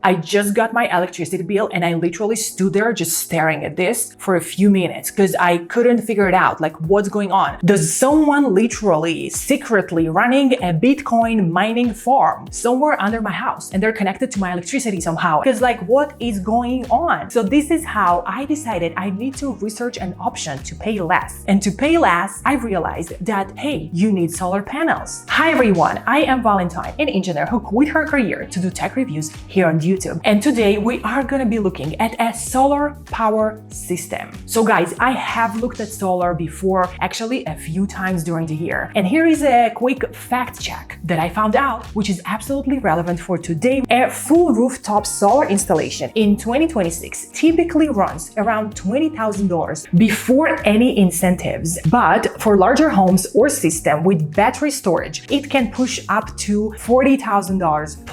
I just got my electricity bill and I literally stood there just staring at this for a few minutes because I couldn't figure it out, like what's going on. Does someone literally secretly running a Bitcoin mining farm somewhere under my house and they're connected to my electricity somehow? Because like what is going on? So this is how I decided I need to research an option to pay less. And to pay less, I realized that, hey, you need solar panels. Hi everyone, I am Valentine, an engineer who quit her career to do tech reviews here on YouTube. And today we are gonna be looking at a solar power system. So guys, I have looked at solar before, actually a few times during the year. And here is a quick fact check that I found out, which is absolutely relevant for today. A full rooftop solar installation in 2026 typically runs around $20,000 before any incentives. But for larger homes or system with battery storage, it can push up to $40,000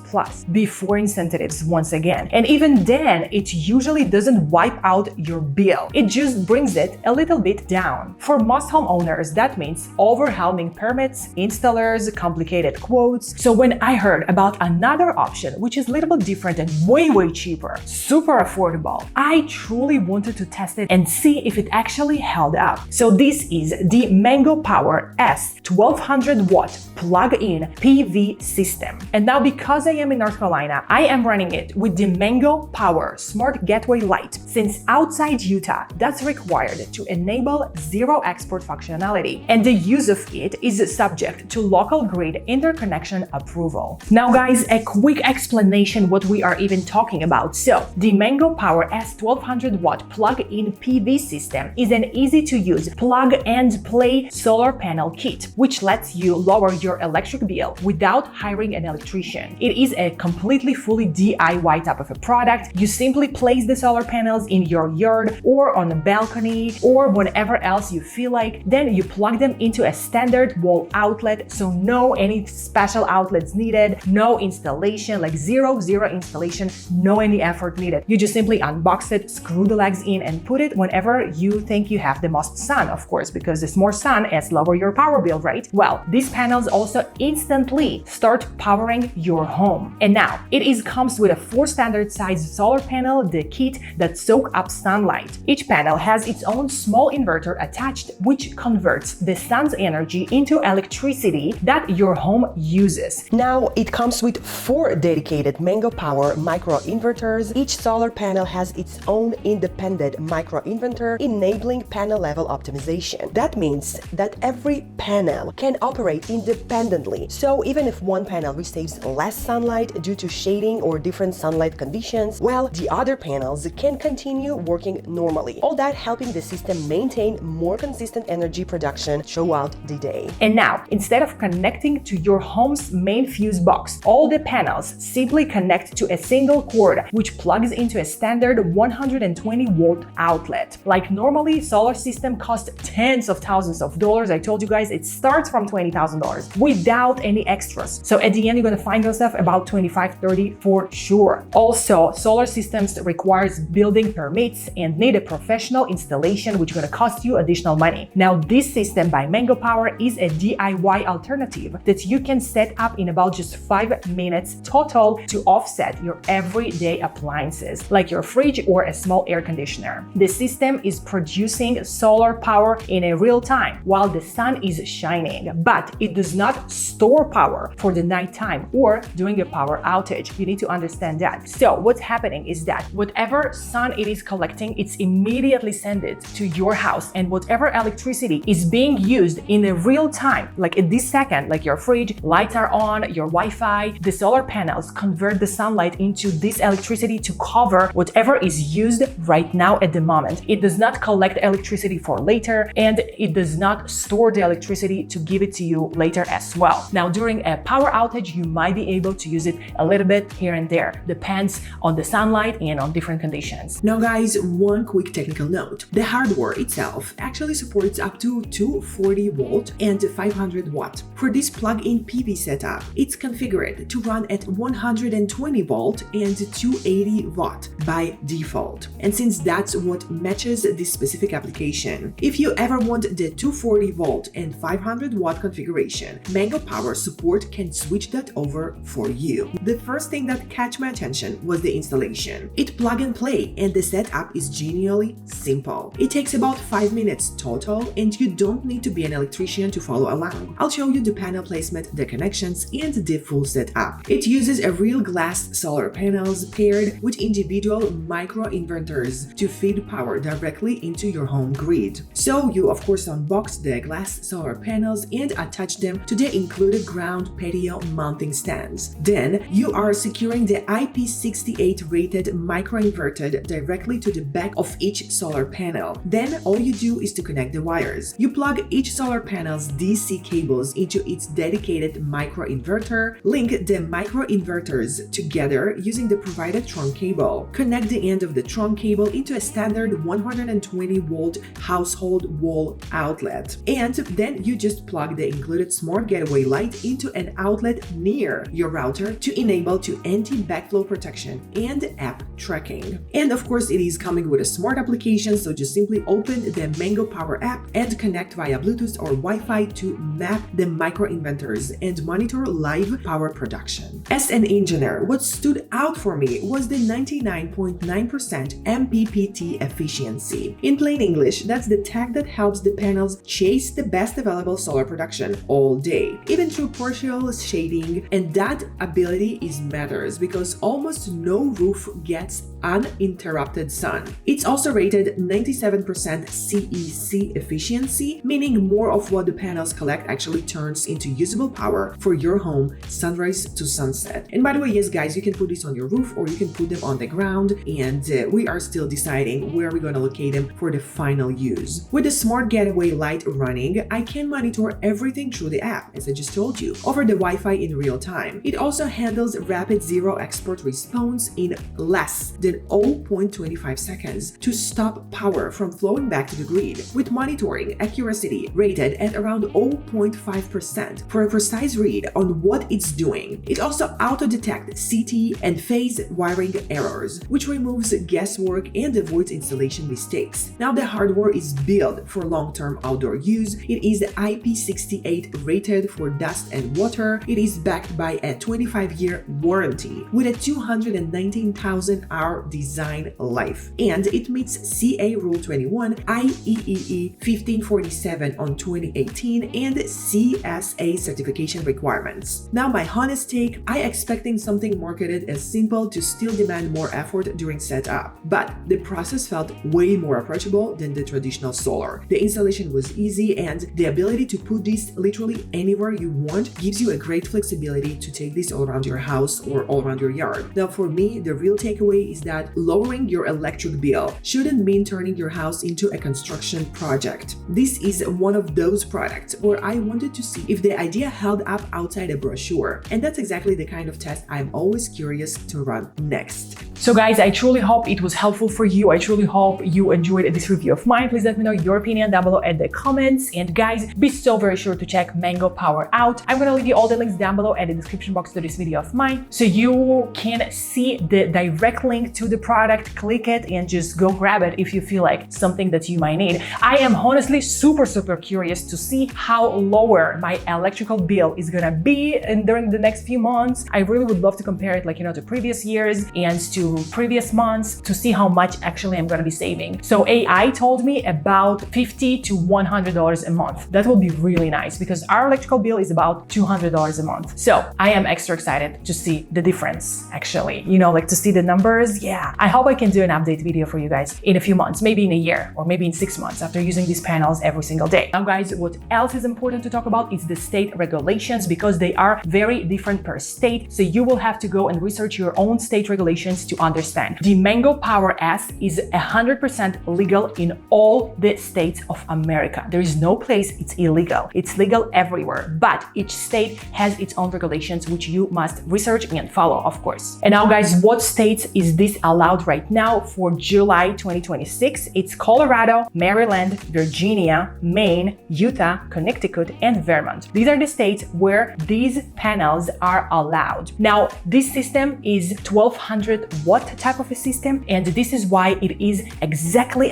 plus before incentives once again. And even then, it usually doesn't wipe out your bill. It just brings it a little bit down. For most homeowners, that means overwhelming permits, installers, complicated quotes. So when I heard about another option, which is a little bit different and way cheaper, super affordable, I truly wanted to test it and see if it actually held up. So this is the Mango Power S 1200 watt plug-in PV system. And now because I am in North Carolina, I am running it with the Mango Power Smart Gateway Lite, since outside Utah, that's required to enable zero export functionality, and the use of it is subject to local grid interconnection approval. Now guys, a quick explanation what we are even talking about. So the Mango Power S 1200 watt plug-in PV system is an easy to use plug and play solar panel kit, which lets you lower your electric bill without hiring an electrician. It is a completely fully DIY type of a product. You simply place the solar panels in your yard or on a balcony or whenever else you feel like. Then you plug them into a standard wall outlet. So no any special outlets needed, no installation, like zero installation, no any effort needed. You just simply unbox it, screw the legs in and put it whenever you think you have the most sun, of course, because it's more sun, it's lower your power bill, right? Well, these panels also instantly start powering your home. And now comes with a 4 standard size solar panel, the kit that soak up sunlight. Each panel has its own small inverter attached, which converts the sun's energy into electricity that your home uses. Now it comes with 4 dedicated Mango Power micro inverters. Each solar panel has its own independent micro inverter, enabling panel level optimization. That means that every panel can operate independently. So even if one panel receives less sunlight due to shading or different sunlight conditions, well, the other panels can continue working normally. All that helping the system maintain more consistent energy production throughout the day. And now, instead of connecting to your home's main fuse box, all the panels simply connect to a single cord, which plugs into a standard 120 volt outlet. Like normally, solar system costs tens of thousands of dollars. I told you guys it starts from $20,000 without any extras. So at the end, you're gonna find yourself about 25, 30 for sure. Also, solar systems requires building permits and need a professional installation, which is gonna cost you additional money. Now, this system by Mango Power is a DIY alternative that you can set up in about just 5 minutes total to offset your everyday appliances, like your fridge or a small air conditioner. The system is producing solar power in a real time while the sun is shining, but it does not store power for the nighttime or during a power outage. You need to understand that. So what's happening is that whatever sun it is collecting, it's immediately send it to your house, and whatever electricity is being used in a real time, like in this second, like your fridge, lights are on, your Wi-Fi, the solar panels convert the sunlight into this electricity to cover whatever is used right now at the moment. It does not collect electricity for later, and it does not store the electricity to give it to you later as well. Now, during a power outage, you might be able to use it a little bit here and there, depends on the sunlight and on different conditions. Now guys, one quick technical note. The hardware itself actually supports up to 240 volt and 500 watt. For this plug-in PV setup, it's configured to run at 120 volt and 280 watt by default. And since that's what matches this specific application, if you ever want the 240 volt and 500 watt configuration, Mango Power support can switch that over for you. The first thing that caught my attention was the installation. It plug and play, and the setup is genuinely simple. It takes about 5 minutes total, and you don't need to be an electrician to follow along. I'll show you the panel placement, the connections, and the full setup. It uses a real glass solar panels paired with individual micro inverters to feed power directly into your home grid. So you of course unbox the glass solar panels and attach them to the included ground patio mounting stands. Then you are securing the IP68 rated microinverter directly to the back of each solar panel. Then all you do is to connect the wires. You plug each solar panel's DC cables into its dedicated microinverter, link the microinverters together using the provided trunk cable. Connect the end of the trunk cable into a standard 120 volt household wall outlet. And then you just plug the included Smart Gateway Lite into an outlet near your router to enable anti-backflow protection and app tracking. And of course, it is coming with a smart application, so just simply open the Mango Power app and connect via Bluetooth or Wi-Fi to map the microinverters and monitor live power production. As an engineer, what stood out for me was the 99.9% MPPT efficiency. In plain English, that's the tag that helps the panels chase the best available solar production all day, even through partial shading, and that ability matters because almost no roof gets uninterrupted sun. It's also rated 97% CEC efficiency, meaning more of what the panels collect actually turns into usable power for your home sunrise to sunset. And by the way, yes guys, you can put this on your roof or you can put them on the ground, and we are still deciding where we're going to locate them for the final use. With the Smart Gateway Lite running, I can monitor everything through the app, as I just told you, over the Wi-Fi in real time. It also handles rapid zero export response in less than 0.25 seconds to stop power from flowing back to the grid, with monitoring accuracy rated at around 0.5% for a precise read on what it's doing. It also auto-detects CT and phase wiring errors, which removes guesswork and avoids installation mistakes. Now the hardware is built for long-term outdoor use. It is IP68 rated for dust and water. It is backed by a 25-year warranty with a 219,000 hour design life, and it meets CA Rule 21, IEEE 1547 on 2018, and CSA certification requirements. Now my honest take, I expecting something marketed as simple to still demand more effort during setup, but the process felt way more approachable than the traditional solar. The installation was easy, and the ability to put this literally anywhere you want gives you a great flexibility to take this all around your house or all around your yard. Now for me, the real takeaway is that lowering your electric bill shouldn't mean turning your house into a construction project. This is one of those products where I wanted to see if the idea held up outside a brochure, and that's exactly the kind of test I'm always curious to run next. So guys, I truly hope it was helpful for you. I truly hope you enjoyed this review of mine. Please let me know your opinion down below in the comments. And guys, be so very sure to check Mango Power out. I'm gonna leave you all the links down below at the description box to this video of mine, so you can see the direct link to the product. Click it and just go grab it if you feel like something that you might need. I am honestly super curious to see how lower my electrical bill is gonna be during the next few months. I really would love to compare it, like, to previous years and to previous months to see how much actually I'm gonna be saving. So AI told me about $50 to $100 a month. That will be really nice because our electrical bill is about $200 a month. So I am extra excited to see the difference actually, like to see the numbers. Yeah, I hope I can do an update video for you guys in a few months, maybe in a year or maybe in 6 months after using these panels every single day. Now guys, what else is important to talk about is the state regulations, because they are very different per state. So you will have to go and research your own state regulations to understand. The Mango Power S is 100% legal in all the states of America. There is no place it's illegal. It's legal everywhere, but each state has its own regulations, which you must research and follow, of course. And now guys, what states is this allowed right now for July 2026? It's Colorado, Maryland, Virginia, Maine, Utah, Connecticut, and Vermont. These are the states where these panels are allowed. Now, this system is 1200 what type of a system, and this is why it is exactly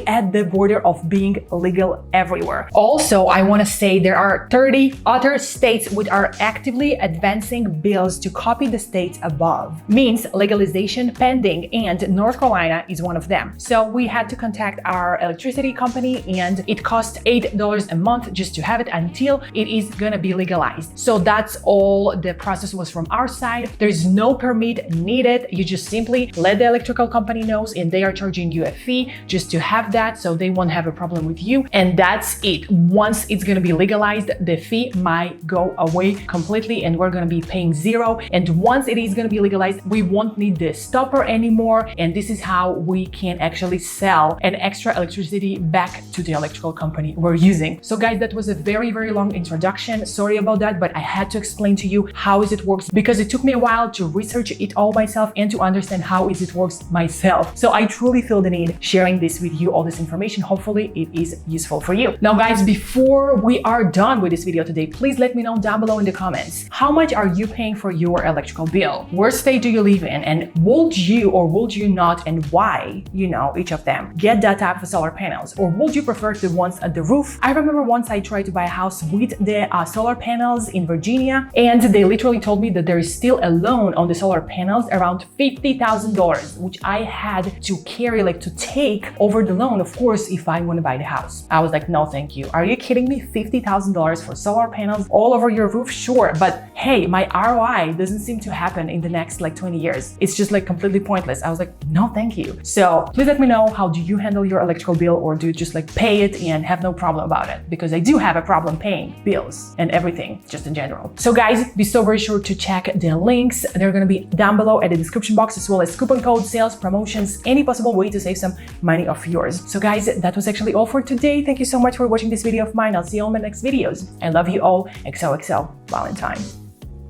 at the border of being legal everywhere. Also, I want to say there are 30 other states which are actively advancing bills to copy the states above. Means legalization pending, and North Carolina is one of them. So we had to contact our electricity company, and it cost $8 a month just to have it until it is gonna be legalized. So that's all the process was from our side. There's no permit needed. You just simply let the electrical company know, and they are charging you a fee just to have that, so they won't have a problem with you. And that's it. Once it's gonna be legalized, the fee might go away completely, and we're gonna be paying zero. And once it is gonna be legalized, we won't need the stopper anymore. And this is how we can actually sell an extra electricity back to the electrical company we're using. So guys, that was a very long introduction. Sorry about that, but I had to explain to you how is it works, because it took me a while to research it all myself and to understand how is it works myself. So I truly feel the need sharing this with you, all this information. Hopefully it is useful for you. Now guys, before we are done with this video today, please let me know down below in the comments, how much are you paying for your electrical bill? Where state do you live in? And would you or would you not, and why, each of them, get that type of solar panels? Or would you prefer the ones at the roof? I remember once I tried to buy a house with the solar panels in Virginia, and they literally told me that there is still a loan on the solar panels around $50,000, which I had to carry, to take over the loan, of course, if I want to buy the house. I was like, no, thank you. Are you kidding me? $50,000 for solar panels all over your roof? Sure, but hey, my ROI doesn't seem to happen in the next 20 years. It's just completely pointless. I was like, no, thank you. So please let me know, how do you handle your electrical bill, or do you just pay it and have no problem about it? Because I do have a problem paying bills and everything, just in general. So guys, be so very sure to check the links. They're gonna be down below at the description box, as well as coupon code, sales, promotions, any possible way to save some money of yours. So guys, that was actually all for today. Thank you so much for watching this video of mine. I'll see you all in my next videos. I love you all. XOXO Valentine.